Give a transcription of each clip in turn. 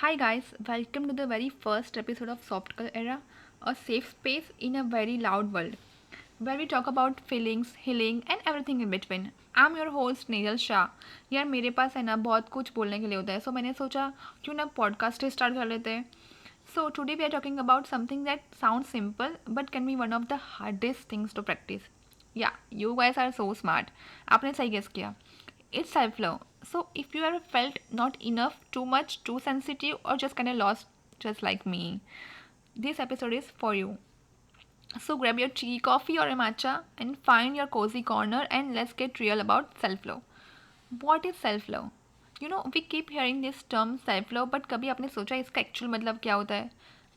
Hi guys, welcome to the very first episode of Soft Girl Era, a safe space in a very loud world where we talk about feelings, healing and everything in between. I'm your host nasal Shah. यार मेरे पास है ना बहुत कुछ बोलने के लिए होता है, सो मैंने सोचा क्यों ना पॉडकास्ट ही स्टार्ट कर लेते हैं. So today we are talking about something that sounds simple but can be one of the hardest things to practice. Yeah, you guys are so smart. आपने सही गेस किया. It's self love. So, if you ever felt not enough, too much, too sensitive, or just kind of lost, just like me, this episode is for you. So, grab your tea, coffee, or a matcha and find your cozy corner and let's get real about self love. What is self love? We keep hearing this term self love, but कभी आपने सोचा इसका actual मतलब क्या होता है?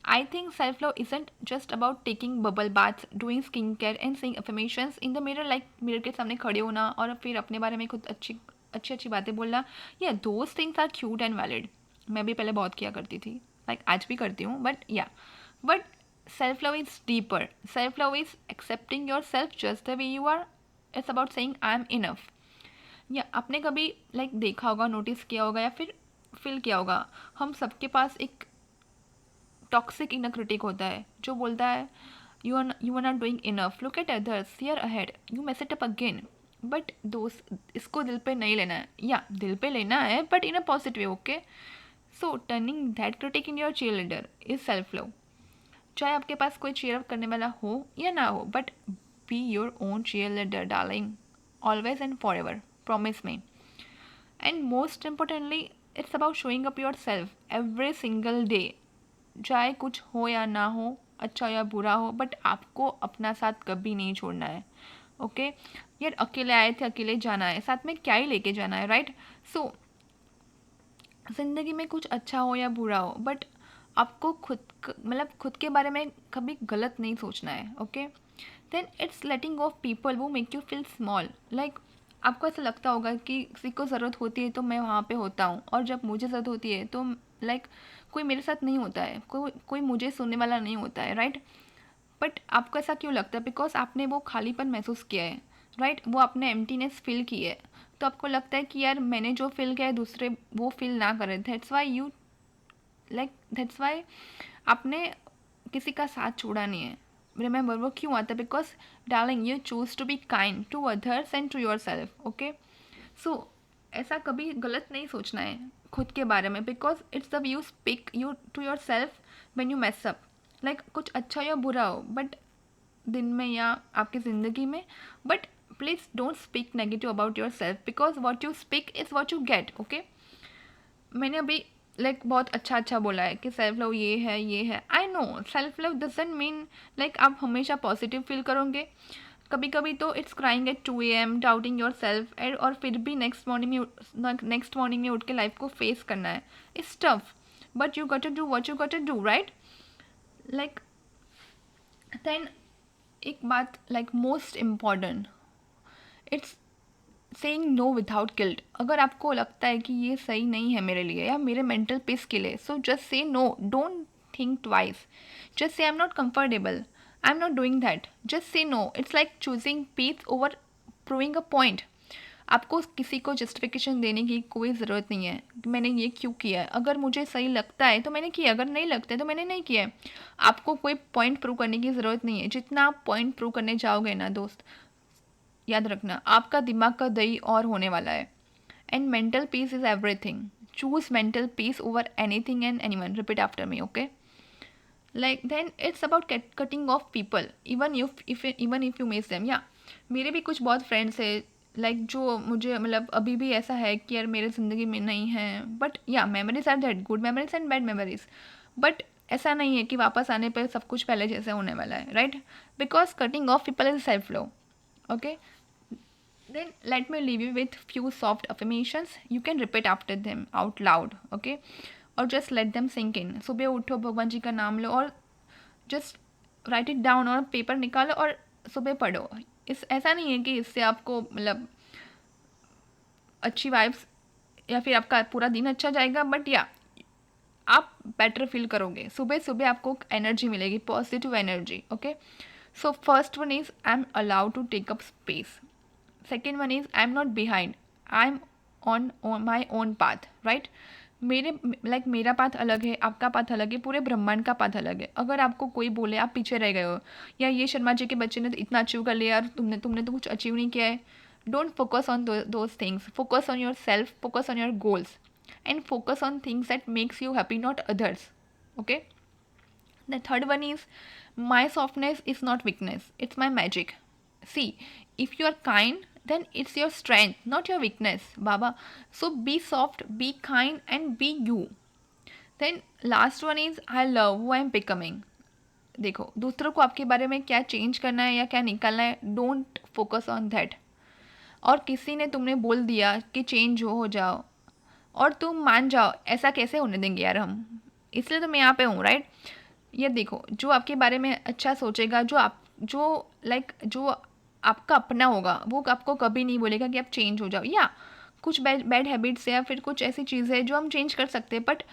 I think self love isn't just about taking bubble baths, doing skincare and saying affirmations in the mirror like mirror के सामने खड़े होना और फिर अपने बारे में खुद अच्छी अच्छी अच्छी बातें बोलना. या those things are cute and valid. मैं भी पहले बहुत किया करती थी, आज भी करती हूँ, but self love is deeper. Self love is accepting your self just the way you are. It's about saying I am enough. या आपने कभी देखा होगा, नोटिस किया होगा या फिर फील किया होगा, हम सबके पास एक टॉक्सिक इनर क्रिटिक होता है जो बोलता है you are not doing enough, look at others, here ahead, you mess it up again. But दोस्त, इसको दिल पे नहीं लेना है, या दिल पे लेना है but in a positive way. Okay, so turning that critic in your cheer leader is self love. चाहे आपके पास कोई चीयर अप करने वाला हो या ना हो, but be your own cheer leader darling, always and for ever, promise me. And most importantly, it's about showing up your self every single day. चाहे कुछ हो या ना हो, अच्छा या बुरा हो, बट आपको अपना साथ कभी नहीं छोड़ना है. ओके, यार अकेले आए थे, अकेले जाना है, साथ में क्या ही लेके जाना है, राइट? सो ज़िंदगी में कुछ अच्छा हो या बुरा हो, बट आपको खुद के बारे में कभी गलत नहीं सोचना है. Okay, then it's letting off people who make you feel small. आपको ऐसा लगता होगा कि किसी को ज़रूरत होती है तो मैं वहाँ पे होता हूँ, और जब मुझे ज़रूरत होती है तो कोई मेरे साथ नहीं होता है, कोई मुझे सुनने वाला नहीं होता है, राइट? बट आपको ऐसा क्यों लगता है? बिकॉज आपने वो खालीपन महसूस किया है, राइट? वो आपने एम्प्टीनेस फील की है, तो आपको लगता है कि यार मैंने जो फील किया है दूसरे वो फील ना करें. दैट्स वाई आपने किसी का साथ छोड़ा नहीं है. रिमेंबर, वो क्यों आता है? Because darling, you choose to be kind to others and to your self. Okay, so ऐसा कभी गलत नहीं सोचना है खुद के बारे में, because it's the you speak you to your self when you mess up. कुछ अच्छा या बुरा हो, बट दिन में या आपकी ज़िंदगी में, but please don't speak negative about your self, because what you speak is what you get. Okay, मैंने अभी बहुत अच्छा अच्छा बोला है कि सेल्फ लव ये है. I know self love doesn't mean आप हमेशा पॉजिटिव फील करोगे. कभी कभी तो it's crying eight 2 AM, doubting your self, and और फिर भी नेक्स्ट मॉर्निंग में उठ के लाइफ को फेस करना है. It's tough, but you got to do what you got to do, right? Like then एक बात most important, it's saying no without guilt. अगर आपको लगता है कि ये सही नहीं है मेरे लिए या मेरे मेंटल पीस के लिए, so just say no. Don't think twice. Just say I am not comfortable, I am not doing that. Just say no. It's like choosing peace over proving a point. आपको किसी को justification देने की कोई ज़रूरत नहीं है. मैंने ये क्यों किया है? अगर मुझे सही लगता है तो मैंने किया, अगर नहीं लगता है तो मैंने नहीं किया है. आपको कोई पॉइंट प्रूव करने की ज़रूरत नहीं है. जितना आप पॉइंट प्रूव करने जाओगे ना दोस्त, याद रखना आपका दिमाग का दही और होने वाला है. And mental peace is everything. Choose mental peace over anything and anyone. Repeat after me, okay? Then it's about cutting off people even if you miss them. या मेरे भी कुछ बहुत फ्रेंड्स है जो मुझे अभी भी ऐसा है कि यार मेरे ज़िंदगी में नहीं है, बट या memories are that good memories and bad memories. But ऐसा नहीं है कि वापस आने पर सब कुछ पहले जैसे होने वाला है, right? Because cutting off people is self love. Okay, then let me leave you with few soft affirmations. You can repeat after them out loud, okay? और just let them sink in. सुबह उठो, भगवान जी का नाम लो और just write it down, और paper निकालो और सुबह पढ़ो. ऐसा नहीं है कि इससे आपको अच्छी वाइब्स या फिर आपका पूरा दिन अच्छा जाएगा, बट या आप बेटर फील करोगे. सुबह सुबह आपको एनर्जी मिलेगी, positive energy. Okay, so first one is I am allowed to take up space. Second one is I am not behind. I am on my own path, right? मेरा path अलग है, आपका path अलग है, पूरे ब्रह्मांड का पाथ अलग है। अगर आपको कोई बोले आप पीछे रह गए हो, या ये शर्मा जी के बच्चे ने तो इतना अचीव कर लिया और तुमने तो कुछ अचीव नहीं किया है, don't focus on those things, focus on your self, focus on your goals, and focus on things that makes you happy, not others. Okay. The third one is, my softness is not weakness, it's my magic. See, if you are kind, then it's your strength, not your weakness, Baba. So be soft, be kind, and be you. Then last one is, I love who I am becoming. देखो, दूसरों को आपके बारे में क्या change करना है या क्या निकालना है, डोंट फोकस ऑन दैट. और किसी ने तुमने बोल दिया कि चेंज हो जाओ, और तुम मान जाओ, ऐसा कैसे होने देंगे यार हम. इसलिए तो मैं यहाँ पे हूँ, राइट. ये देखो, जो आपके बारे में अच्छा सोचेगा, जो आपका अपना होगा, वो आपको कभी नहीं बोलेगा कि आप चेंज हो जाओ. या कुछ बैड हैबिट्स या फिर कुछ ऐसी चीज़ है जो हम चेंज कर सकते हैं, बट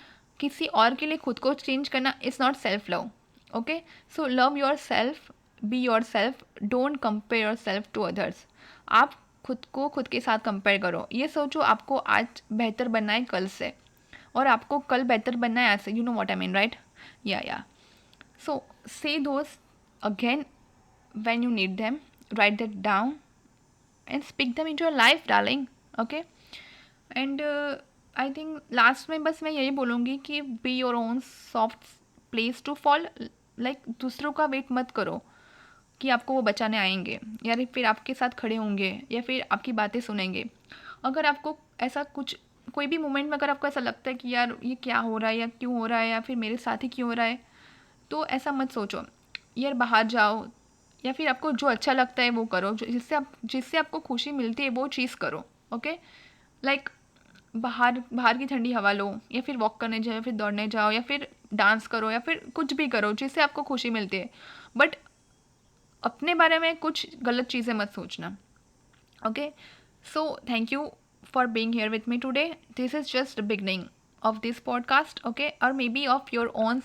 किसी और के लिए खुद को चेंज करना is not self love. Okay. So love your self, be your self, don't compare your self to others. आप खुद को खुद के साथ कंपेयर करो. ये सोचो आपको आज बेहतर बनना है कल से, और आपको कल बेहतर बनना है आज से. You know what I mean, right? या So say those again when you need them. Write that down and speak them into your life, darling. Okay. And I think last में बस मैं यही बोलूँगी कि be your own soft place to fall. Like दूसरों का wait मत करो कि आपको वो बचाने आएंगे, या फिर आपके साथ खड़े होंगे, या फिर आपकी बातें सुनेंगे. अगर आपको ऐसा कुछ कोई भी मोमेंट में अगर आपको ऐसा लगता है कि यार ये क्या हो रहा है, या क्यों हो रहा है, या फिर मेरे साथ ही क्यों हो रहा है, तो ऐसा मत सोचो. यार बाहर जाओ, या फिर आपको जो अच्छा लगता है वो करो, जिससे आपको खुशी मिलती है वो चीज़ करो. ओके. लाइक बाहर की ठंडी हवा लो, या फिर वॉक करने जाओ, या फिर दौड़ने जाओ, या फिर डांस करो, या फिर कुछ भी करो जिससे आपको खुशी मिलती है. बट अपने बारे में कुछ गलत चीज़ें मत सोचना. Okay. So thank you for being here with me today. This is just the beginning of this podcast, okay, or maybe of your own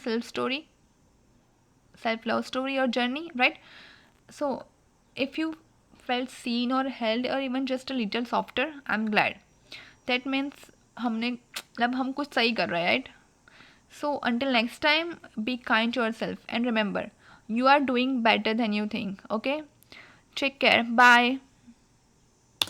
self-love story or journey, right? So if you felt seen or held or even just a little softer, I'm glad. That means हम कुछ सही कर रहे हैं, right? So until next time, be kind to yourself and remember, you are doing better than you think. Okay. Take care. Bye.